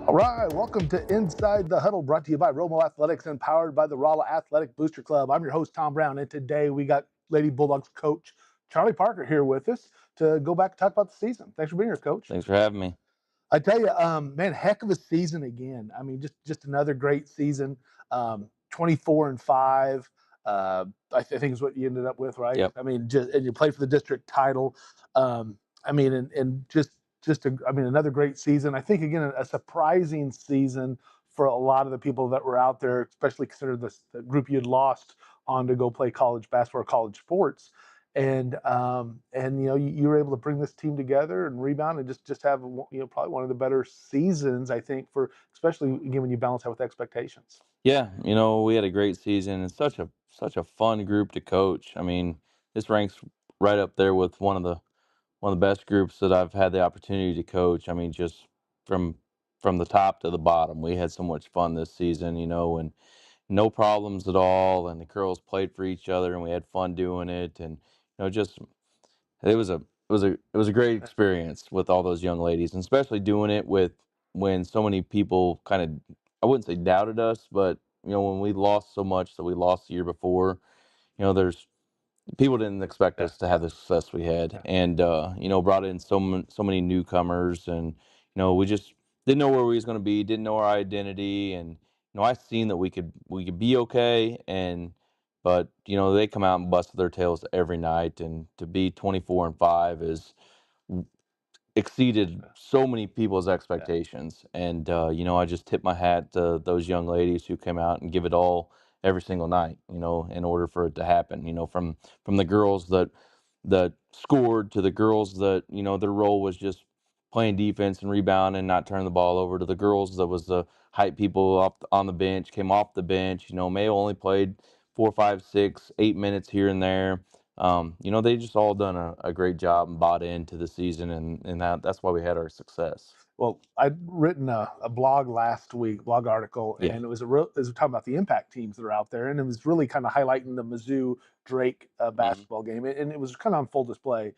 All right, welcome to Inside the Huddle, brought to you by Romo Athletics and powered by the Rolla Athletic Booster Club. I'm your host, Tom Brown, and today we got Lady Bulldogs coach Charley Parker here with us to go back and talk about the season. Thanks for being here, Coach. Thanks for having me. I tell you, man, heck of a season again. I mean, just another great season. 24-5. I think is what you ended up with, right? Yep. I mean, and you played for the district title. I mean, and I mean, another great season. I think again a surprising season for a lot of the people that were out there, especially considering the group you'd lost on to go play college basketball or college sports. And you were able to bring this team together and rebound and just have probably one of the better seasons, I think, for especially again when you balance that with expectations. Yeah, we had a great season and such a fun group to coach. I mean, this ranks right up there with one of the best groups that I've had the opportunity to coach. I mean, just from from the top to the bottom. We had so much fun this season, and no problems at all, and the girls played for each other and we had fun doing it, and just it was a great experience with all those young ladies, and especially doing it with when so many people kind of, I wouldn't say doubted us, but when we lost so much that we lost the year before, there's people didn't expect Yeah, us to have the success we had, yeah, and brought in so many newcomers, and we just didn't know where we was going to be, didn't know our identity, and I seen that we could be okay, and but they come out and busted their tails every night, and to be 24-5 is exceeded yeah, so many people's yeah. expectations. And I just tip my hat to those young ladies who came out and give it all every single night, in order for it to happen. From the girls that scored, to the girls that their role was just playing defense and rebounding, not turning the ball over, to the girls that was the hype people on the bench, came off the bench. May only played 4, 5, 6, 8 minutes here and there. They just all done a great job and bought into the season, and that's why we had our success. Well, I'd written a blog last week, blog article, Yeah. and it was talking about the impact teams that are out there, and it was really kind of highlighting the Mizzou Drake Hmm. basketball game, and it was kind of on full display.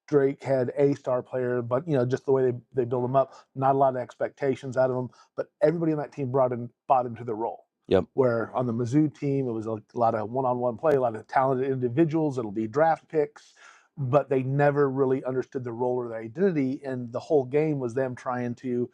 Drake had a star player, but just the way they build them up, not a lot of expectations out of them. But everybody on that team bought into the role. Yep. Where on the Mizzou team, it was a lot of one-on-one play, a lot of talented individuals. It'll be draft picks, but they never really understood the role or the identity. And the whole game was them trying to,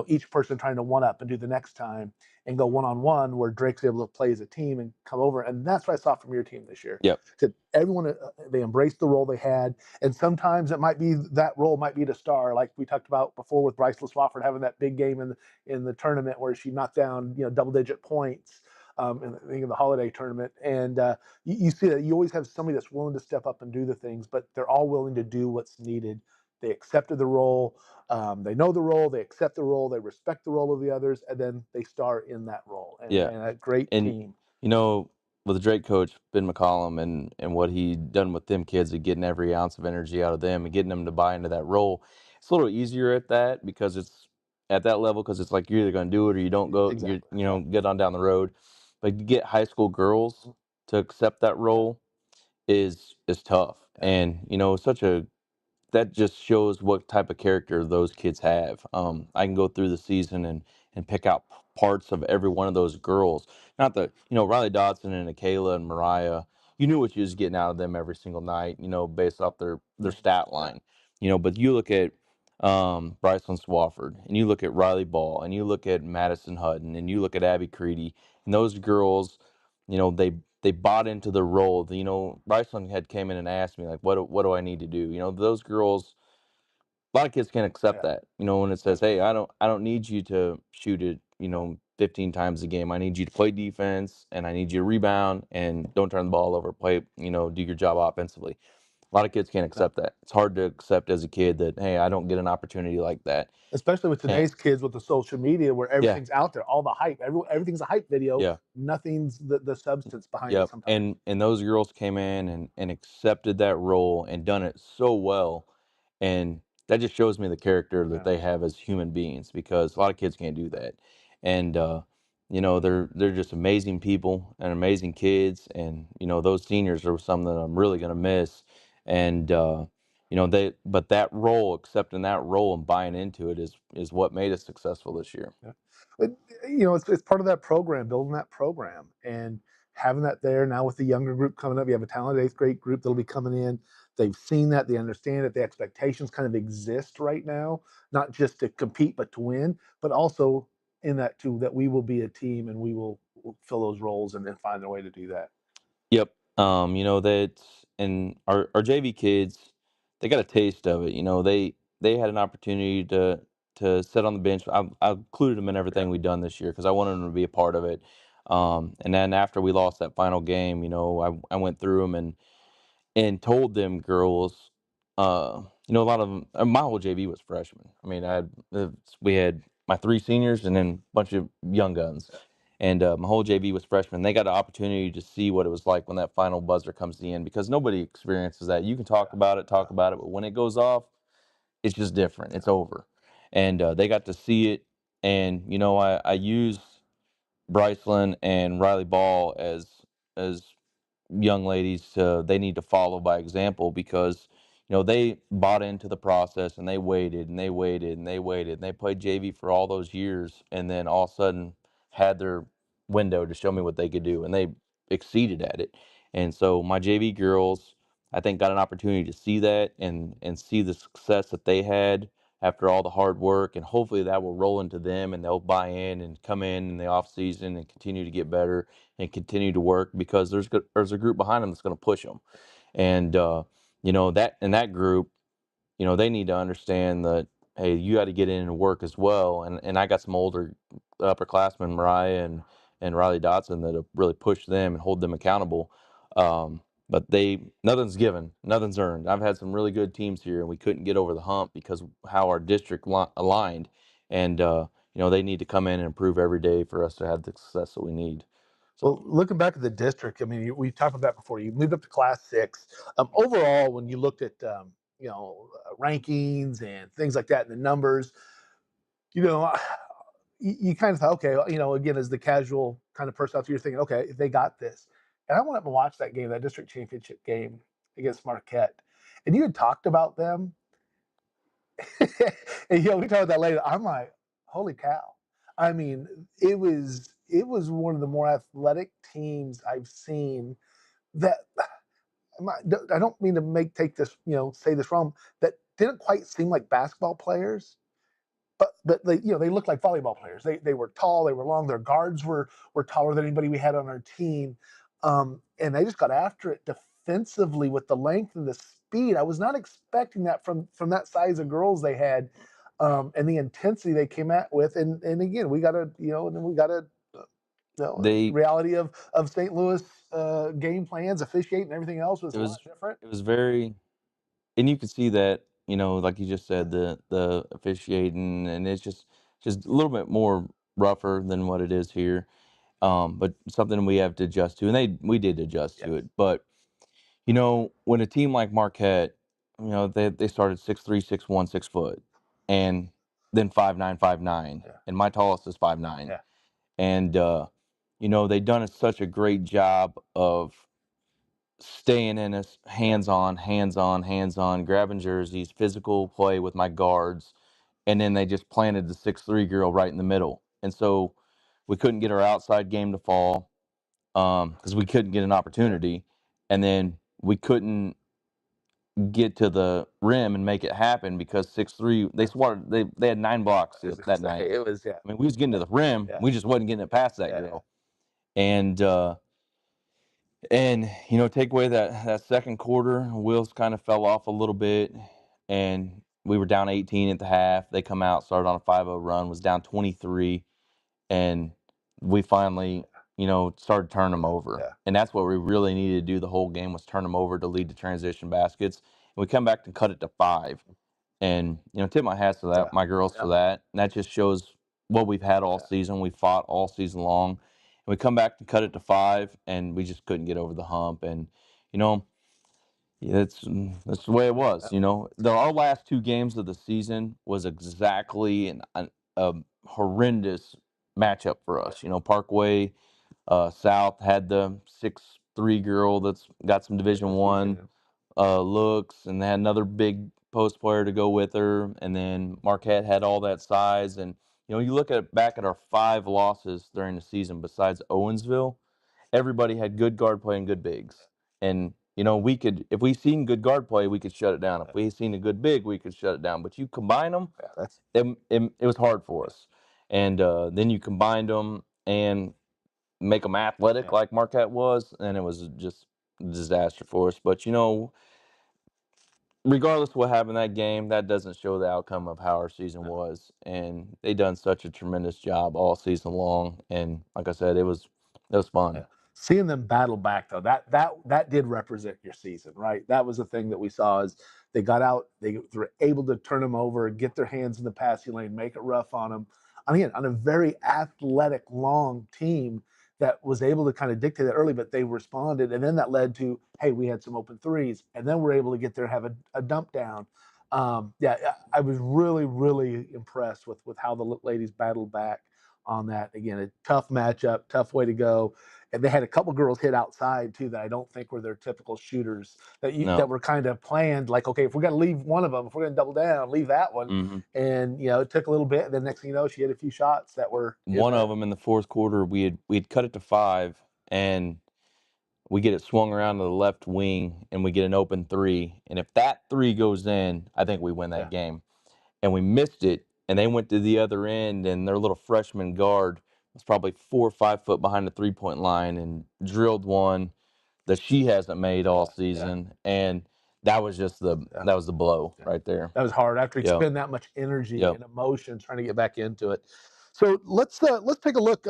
each person trying to one up and do the next time and go one-on-one, where Drake's able to play as a team and come over. And that's what I saw from your team this year. Yep. That everyone they embraced the role they had, and sometimes it might be that role might be the star, like we talked about before with Bryce Swafford having that big game in the tournament where she knocked down double-digit points in the holiday tournament. And you see that you always have somebody that's willing to step up and do the things, but they're all willing to do what's needed. They accepted the role. They know the role. They accept the role. They respect the role of the others, and then they star in that role. And Yeah. man, a great And team. with the Drake coach Ben McCollum, and what he done with them kids, and getting every ounce of energy out of them and getting them to buy into that role, it's a little easier at that, because it's at that level, because it's like you're either going to do it or you don't go, Exactly. get on down the road. But to get high school girls to accept that role is tough, Yeah. and such a that just shows what type of character those kids have. I can go through the season and pick out parts of every one of those girls. Not the Riley Dodson and Akayla and Mariah. You knew what you was getting out of them every single night. Based off their Mhm. stat Yeah. line. But you look at Bryson Swafford, and you look at Riley Ball, and you look at Madison Hutton, and you look at Abby Creedy, and those girls, they bought into the role. Bryson had came in and asked me, like, what do I need to do? Those girls, a lot of kids can't accept Yeah. that. When it says, hey, I don't need you to shoot it, 15 times a game. I need you to play defense, and I need you to rebound, and don't turn the ball over. Play, do your job offensively. A lot of kids can't Yeah. accept that. It's hard to accept as a kid that, hey, I don't get an opportunity like that. Especially with And today's kids with the social media where yeah, everything's out there, all the hype, everything's a hype video, yeah. nothing's the substance behind it Yep, sometimes. and those girls came in and accepted that role and done it so well, and that just shows me the character that Yeah. they have as human beings, because a lot of kids can't do that, and they're just amazing people and amazing kids, and those seniors are some that I'm really gonna miss, and but that role, accepting that role and buying into it is what made us successful this year. Yeah. But it's part of that program, building that program and having that there now with the younger group coming up. You have a talented eighth grade group that'll be coming in. They've seen that, they understand that the expectations kind of exist right now, not just to compete but to win, but also in that too that we will be a team and we'll fill those roles and then find a way to do that. Yep. That and our JV kids, they got a taste of it. They had an opportunity to sit on the bench. I included them in Yeah. everything we've done this year because I wanted them to be a part of it. And then after we lost that final game, I went through them and told them girls, a lot of them, my whole JV was freshmen. I mean, we had my three seniors and then a bunch of young guns. Yeah. And my whole JV was freshmen. They got an opportunity to see what it was like when that final buzzer comes to the end because nobody experiences that. You can Yeah. talk about it, but when it goes off, it's just different. Yeah. It's over. And they got to see it. And, I used Bryceland and Riley Ball as young ladies they need to follow by example because they bought into the process and they waited and they waited and they waited and they played JV for all those years and then all of a sudden had their window to show me what they could do and they exceeded at it. And so my JV girls, I think, got an opportunity to see that and see the success that they had after all the hard work, and hopefully that will roll into them and they'll buy in and come in the off season and continue to get better and continue to work because there's a group behind them that's going to push them. And that in that group, they need to understand that, hey, you got to get in and work as well. And I got some older upperclassmen, Mariah and Riley Dotson, that have really pushed them and hold them accountable. But nothing's given, nothing's earned. I've had some really good teams here, and we couldn't get over the hump because of how our district aligned. And they need to come in and improve every day for us to have the success that we need. Well, So looking back at the district, I mean, we talked about that before. You moved up to Class 6. Overall, when you looked at rankings and things like that, and the numbers, you know, you kind of thought, okay, again, as the casual kind of person out there, you're thinking, okay, they got this. And I went up and watched that game, that district championship game against Marquette, and you had talked about them, and we talked about that later. I'm like, holy cow! I mean, it was one of the more athletic teams I've seen. That I don't mean to take this, say this wrong. That didn't quite seem like basketball players, but they looked like volleyball players. They were tall, they were long. Their guards were taller than anybody we had on our team, and they just got after it defensively with the length and the speed. I was not expecting that from that size of girls they had, and the intensity they came out with. And again, we got to and then we got to they reality of St. Louis game plans, officiating, and everything else was it a lot was different. it was very, and you could see that, like you just said, the officiating, and it's just a little bit more rougher than what it is here. But something we have to adjust to, and we did adjust Yeah, to it. But when a team like Marquette, they started 6'3", 6'1", 6 foot, and then 5'9", 5'9", yeah, and my tallest is 5'9", yeah, and they've done such a great job of staying in us, hands on, hands on, hands on, grabbing jerseys, physical play with my guards, and then they just planted the 6'3" girl right in the middle, and so we couldn't get our outside game to fall because we couldn't get an yeah. opportunity, and then we couldn't get to the rim and make it happen because 6'3", they had 9 blocks I was gonna that say night. it was, yeah, I mean, we was getting to the rim, yeah, we just wasn't getting it past that yeah, yeah. girl. And take away that second quarter, wheels kind of fell off a little bit, and we were down 18 at the half. They come out, started on a 5-0 run, was down 23, and we finally, started turning them over. Yeah. And that's what we really needed to do the whole game, was turn them over to lead to transition baskets. And we come back and cut it to 5. And, tip my hats to Yeah. that, my girls, Yeah. for that. And that just shows what we've had all Yeah. season. We fought all season long. And we come back and cut it to 5, and we just couldn't get over the hump. And, you know, yeah, that's the way it Yeah. was. Our last 2 games of the season was exactly a horrendous matchup for Yeah. us. Parkway South had the 6'3" girl that's got some Yeah. It Division was One decent. looks, and they had another big post player to go with her. And then Marquette had all that size. And you look at back at our 5 losses during the season, besides Owensville, everybody had good guard play and good bigs. And we could, if we seen good guard play, we could shut it down. If we seen a good big, we could shut it down. But you combine them, Yeah, that's it was hard for yeah, us. And then you combined them and make them athletic yeah, like Marquette was, and it was just a disaster for us. But regardless of what happened in that game, that doesn't show the outcome of how our season yeah, was. And they done such a tremendous job all season long. And like I said, it was yeah. fun. Seeing them battle back though, that did represent your season, right? That was the thing that we saw is they got out, they were able to turn them over, get their hands in the passing lane, make it rough on them. Again, on a very athletic, long team that was able to kind of dictate that early, but they responded, and then that led to, hey, we had some open threes, and then we're able to get there, have a dump down. Yeah, I was really, really impressed with how the ladies battled back on that. Again, a tough matchup, tough way to go. And they had a couple girls hit outside too that I don't think were their typical shooters that No. were kind of planned. Like, okay, if we're gonna leave one of them, if we're gonna double down, leave that one. Hmm. And it took a little bit. And then next thing you know, she hit a few shots that were in One of there. them in the fourth quarter, we'd cut it to 5, and we get it swung around to the left wing, and we get an open three. And if that three goes in, I think we win Yeah, that game. And we missed it, and they went to the other end, and their little freshman guard was probably 4 or 5 foot behind the 3-point line and drilled one that she hasn't made all yeah, yeah, season. And that was just yeah. that was the blow Yeah. right there. That was hard after you Yep. expend that much energy Yep. and emotion trying to get back into it. So let's take a look.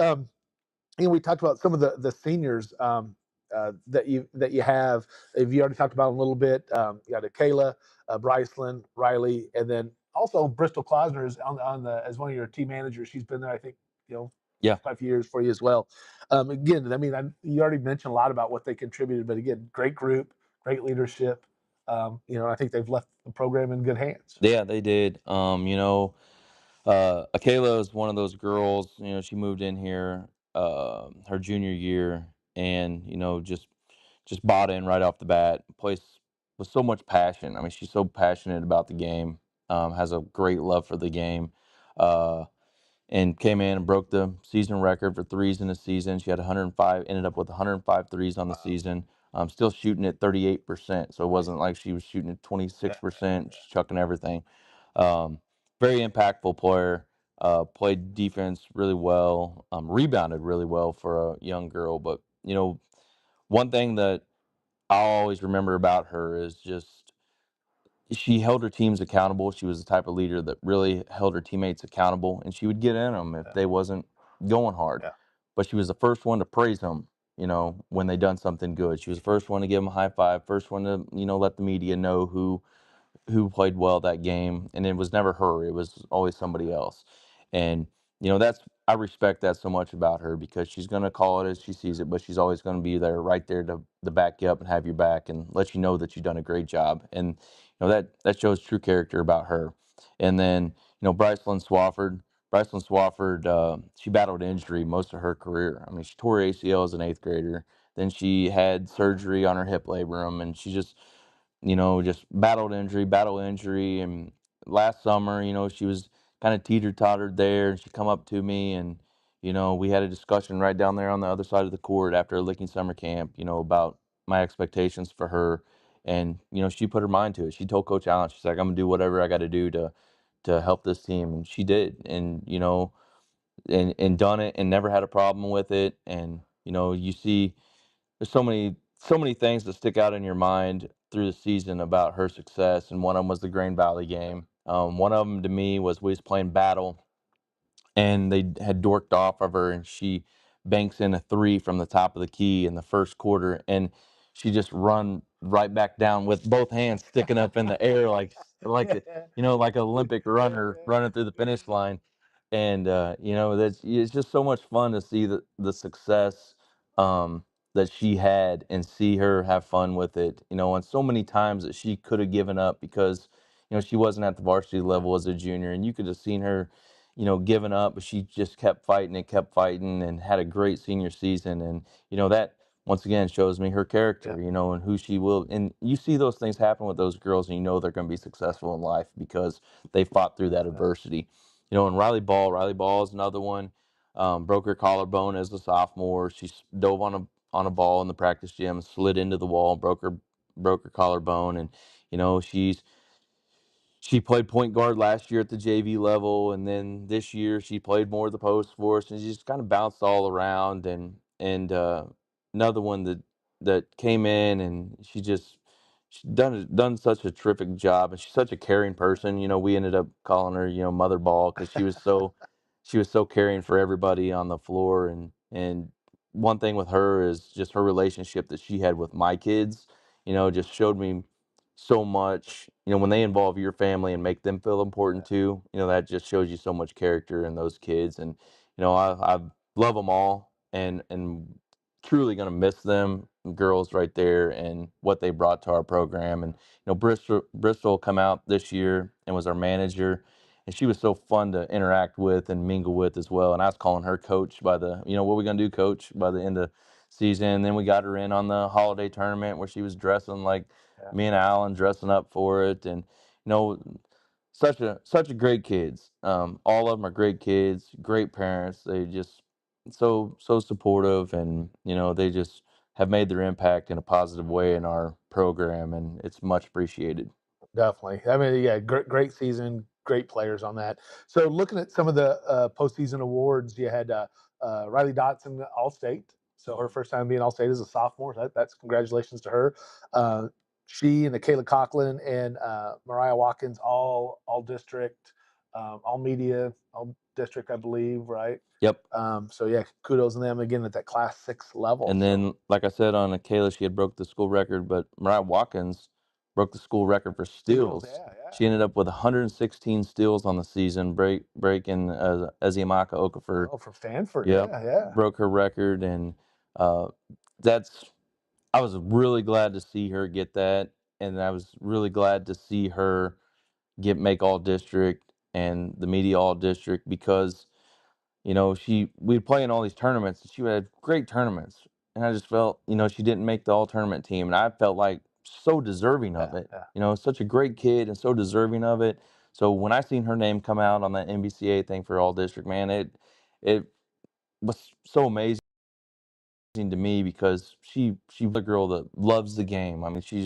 We talked about some of the seniors that you have. If you already talked about them a little bit, you got Kayla, Bryceland, Riley, and then also Bristol Klosner is on the as one of your team managers. She's been there, I think, Yeah. 5 years for you as well. Again, I mean, you already mentioned a lot about what they contributed, but again, great group, great leadership. I think they've left the program in good hands. Yeah, they did. Akela is one of those girls. She moved in here her junior year, and just bought in right off the bat. Plays with so much passion. I mean, she's so passionate about the game. Has a great love for the game. Uh, and came in and broke the season record for threes in the season. She had 105, ended up with 105 threes on the Wow. season. Still shooting at 38%. So it Nice. wasn't like she was shooting at Yeah. 26%, just chucking everything. Very impactful player. Played defense really well. Rebounded really well for a young girl. But, one thing that I'll always remember about her is just she held her teams accountable. She was the type of leader that really held her teammates accountable, and she would get in them if Yeah. they wasn't going hard. Yeah. But she was the first one to praise them, when they done something good. She was the first one to give them a high five, first one to, let the media know who played well that game, and it was never her. It was always somebody else. And that's I respect that so much about her because she's gonna call it as she sees it, but she's always gonna be there, right there to back you up and have your back and let you know that you've done a great job. And that shows true character about her. And then Brycelyn Swafford. Brycelyn Swafford, she battled injury most of her career. I mean, she tore her ACL as an 8th grader. Then she had surgery on her hip labrum, and she just battle injury. And last summer, she was kind of teeter-tottered there, and she come up to me, and we had a discussion right down there on the other side of the court after a Licking summer camp, about my expectations for her. And she put her mind to it. She told Coach Allen, she's like, I'm gonna do whatever I got to do to help this team, and she did. And and done it and never had a problem with it. And you see there's so many things that stick out in your mind through the season about her success, and one of them was the Grain Valley game. One of them to me was we was playing Battle, and they had dorked off of her, and she banks in a three from the top of the key in the first quarter, and she just run right back down with both hands sticking up in the air like an Olympic runner running through the finish line. And that's it's just so much fun to see the success um that she had and see her have fun with it, and so many times that she could have given up because she wasn't at the varsity level as a junior, and you could have seen her giving up, but she just kept fighting and had a great senior season. And that once again shows me her Yeah. character, and who she will. And you see those things happen with those girls, and they're going to be successful in life because they fought through that Yeah. adversity. And Riley Ball is another one. Broke her collarbone as a sophomore. She dove on a ball in the practice gym, slid into the wall, broke her collarbone, and she played point guard last year at the JV level, and then this year she played more of the post for us, and she just kind of bounced all around. And another one that came in, and she done such a terrific job, and she's such a caring person. We ended up calling her Mother Ball because she was so caring for everybody on the floor. And one thing with her is just her relationship that she had with my kids. Just showed me so much. When they involve your family and make them feel important too, that just shows you so much character in those kids. And I love them all, and truly gonna miss them, girls right there, and what they brought to our program. And Bristol come out this year and was our manager, and she was so fun to interact with and mingle with as well. And I was calling her coach by the, what we gonna do, coach, by the end of season. And then we got her in on the holiday tournament where she was dressing like Yeah. me and Alan dressing up for it. And you know such a great kids. All of them are great kids, great parents. They just so supportive, and they just have made their impact in a positive way in our program, and it's much appreciated. Definitely. I mean, yeah, great season, great players on that. So looking at some of the postseason awards, you had Riley Dotson All State. So her first time being All State as a sophomore. That's congratulations to her. Uh, she and Kayla Conklin and Mariah Watkins all district, all media, all district, I believe, right? Yep. So yeah, kudos to them again at that Class 6 level. And So then, like I said, on Kayla, she had broke the school record, but Mariah Watkins broke the school record for steals, steals. yeah, yeah. She ended up with 116 steals on the season, breaking Eziamaka Okafor. Oh, from Stanford, Yep, yeah, yeah. broke her record. And uh, that's I was really glad to see her get that, and I was really glad to see her make all district and the media all district, because we'd play in all these tournaments, and she would have great tournaments. And I just felt, she didn't make the all tournament team. And I felt like so deserving Yeah, of it. yeah. Such a great kid and so deserving of it. So when I seen her name come out on that NBCA thing for all district, man, it was so amazing to me, because she's a girl that loves the game. I mean, she's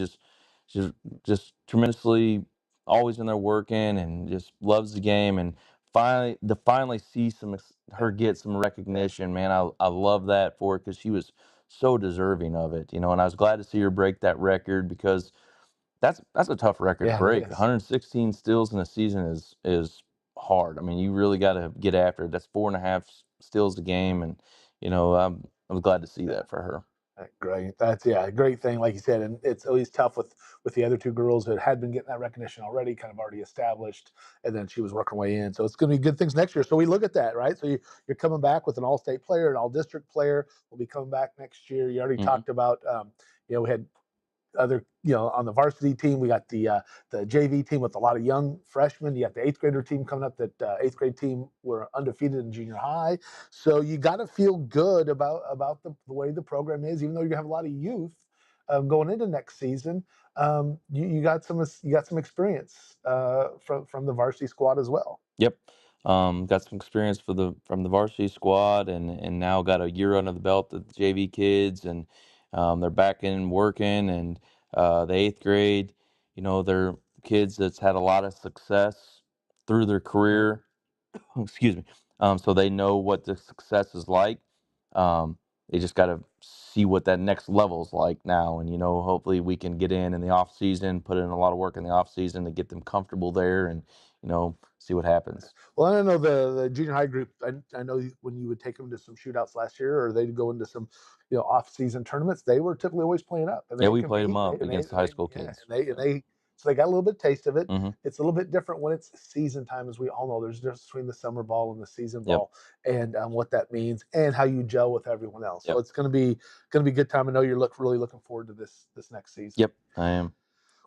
just tremendously always in there working, and just loves the game. And finally see her get some Yeah. recognition, man. I love that for her, because she was so deserving of it. And I was glad to see her break that record, because that's a tough record to Yeah, it break. is. 116 steals in a season is hard. I mean, you really got to get after it. That's 4.5 steals a game. And I'm glad to see Yeah. that for her. Great. That's yeah, a great thing, like you said, and it's always tough with the other two girls that had been getting that recognition already, kind of already established, and then she was working her way in. So it's going to be good things next year. So we look at that, right? So you're coming back with an all-state player, an all-district player. Will be coming back next year. You already Hmm. talked about, we had other, on the varsity team, we got the JV team with a lot of young freshmen. You got the eighth grader team coming up. That eighth grade team were undefeated in junior high. So you got to feel good about the way the program is, even though you have a lot of youth going into next season. You got some experience from the varsity squad as well. Yep. Got some experience from the varsity squad, and now got a year under the belt of the JV kids. And they're back in working. And the eighth grade, they're kids that's had a lot of success through their Mhm. career. Excuse me. So they know what the success is like. They just got to see what that next level is like now. And hopefully we can get in the off season, put in a lot of work in the off season to get them comfortable there, and see what happens. Well, I know the junior high group. I know when you would take them to some shootouts last year, or they'd go into some, off-season tournaments. They were typically always playing up, and they Yeah, would we played them compete. up against the high school Yeah, kids. Yeah. so they got a little bit of taste of it. Hmm. It's a little bit different when it's season time, as we all know. There's a difference between the summer ball and the season Yep. ball, and what that means, and how you gel with everyone else. So Yep. it's going to be a good time. I know you're really looking forward to this next season. Yep. I am.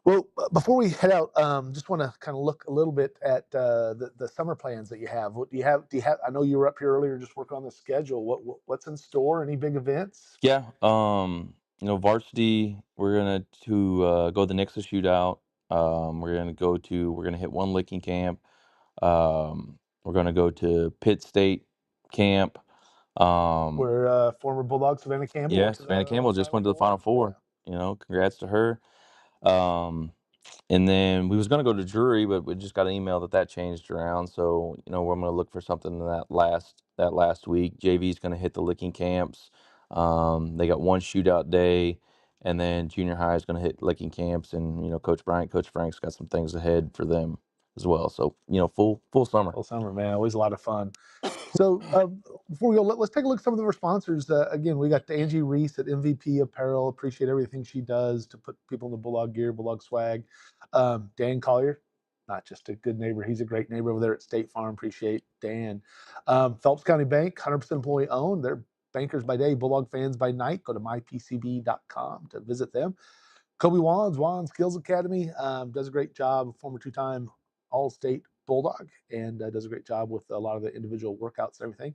Well, before we head out, just want to kind of look a little bit at the summer plans that you have. What do you have? Do you have? I know you were up here earlier, just working on the schedule. What's in store? Any big events? Yeah, varsity, we're gonna to go to the Nixa shootout. We're gonna hit one licking camp. We're gonna go to Pitt State camp. Um, Where former Bulldog Savannah Campbell went yeah, to Savannah the Campbell just Final went to the Final Four. Yeah. Four. Congrats to her. Um, and then we was gonna go to Drury, but we just got an email that changed around. So we're gonna look for something in that last week. JV's gonna hit the licking camps. They got one shootout day, and then junior high is gonna hit licking camps. And Coach Frank's got some things ahead for them as well. So full summer. Full summer, man. Always a lot of fun. So before we go, let's take a look at some of our sponsors. Again, we got Angie Reese at MVP Apparel. Appreciate everything she does to put people in the Bulldog gear, Bulldog swag. Dan Collier, not just a good neighbor, he's a great neighbor over there at State Farm. Appreciate Dan. Phelps County Bank, 100% employee owned. They're bankers by day, Bulldog fans by night. Go to mypcb.com to visit them. Kobe Wands Skills Academy, does a great job. Former two-time All-State Bulldog, and does a great job with a lot of the individual workouts and everything.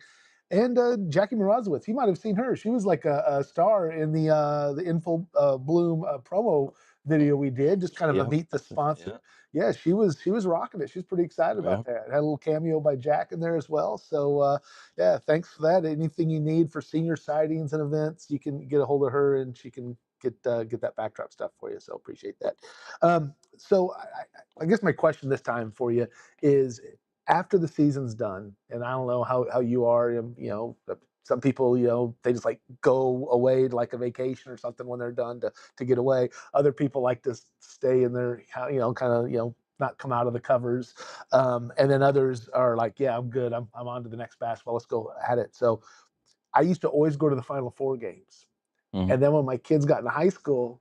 And Jackie Mrazowitz, you might have seen her. She was like a star in the Info Bloom promo video we did, just kind of a Yeah, meet the sponsor. yeah, Yeah, she was rocking it. She was pretty excited yeah. about that. Had a little cameo by Jack in there as well. So yeah, thanks for that. Anything you need for senior sightings and events, you can get a hold of her, and she can get that backdrop stuff for you. So appreciate that. So I guess my question this time for you is, after the season's done, and I don't know how you are, some people, they just like go away to like a vacation or something when they're done to get away. Other people like to stay in their, kind of, not come out of the covers. And then others are like, yeah, I'm good. I'm on to the next basketball. Let's go at it. So I used to always go to the Final Four games. Hmm. And then when my kids got into high school,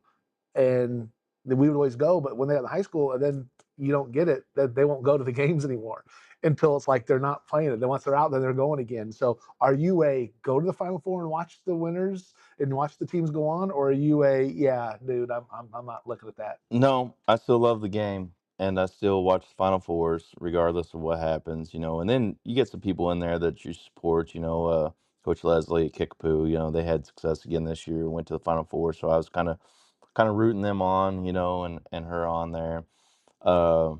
and then we would always go, but when they got in high school, and then you don't get it, that they won't go to the games anymore until it's like they're not playing it. Then once they're out, then they're going again. So are you a go to the Final Four and watch the winners and watch the teams go on, or are you a, yeah, dude, I'm not looking at that. No, I still love the game, and I still watch the Final Fours regardless of what happens. And then you get some people in there that you support. Coach Leslie at Kickapoo. They had success again this year, went to the Final Four, so I was kind of rooting them on. And her on there. Uh,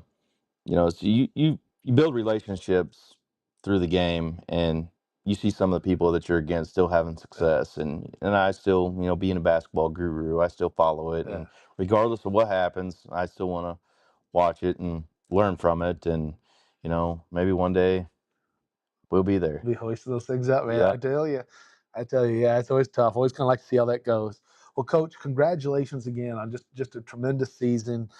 so you build relationships through the game, and you see some of the people that you're against still having Yeah, success, and I still, being a basketball guru, I still follow it, yeah. and regardless of what happens, I still want to watch it and learn from it, and maybe one day we'll be there. Be hoisting those things up, man. Yeah, I tell you, yeah, it's always tough. Always kind of like to see how that goes. Well, Coach, congratulations again on just a tremendous season.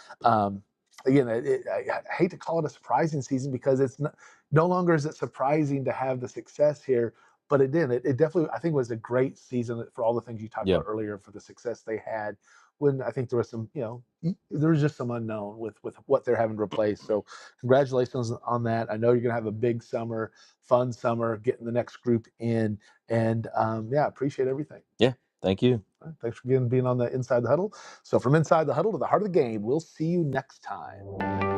Again, I hate to call it a surprising season because it's not, no longer is it surprising to have the success here, but it definitely, I think, was a great season for all the things you talked yeah, about earlier, for the success they had. When I think there was some, there was just some unknown with what they're having to replace. So congratulations on that. I know you're going to have a big summer, fun summer, getting the next group in. And yeah, appreciate everything. yeah. Thank you. Thanks for being on the Inside the Huddle. So from Inside the Huddle to the heart of the game, we'll see you next time.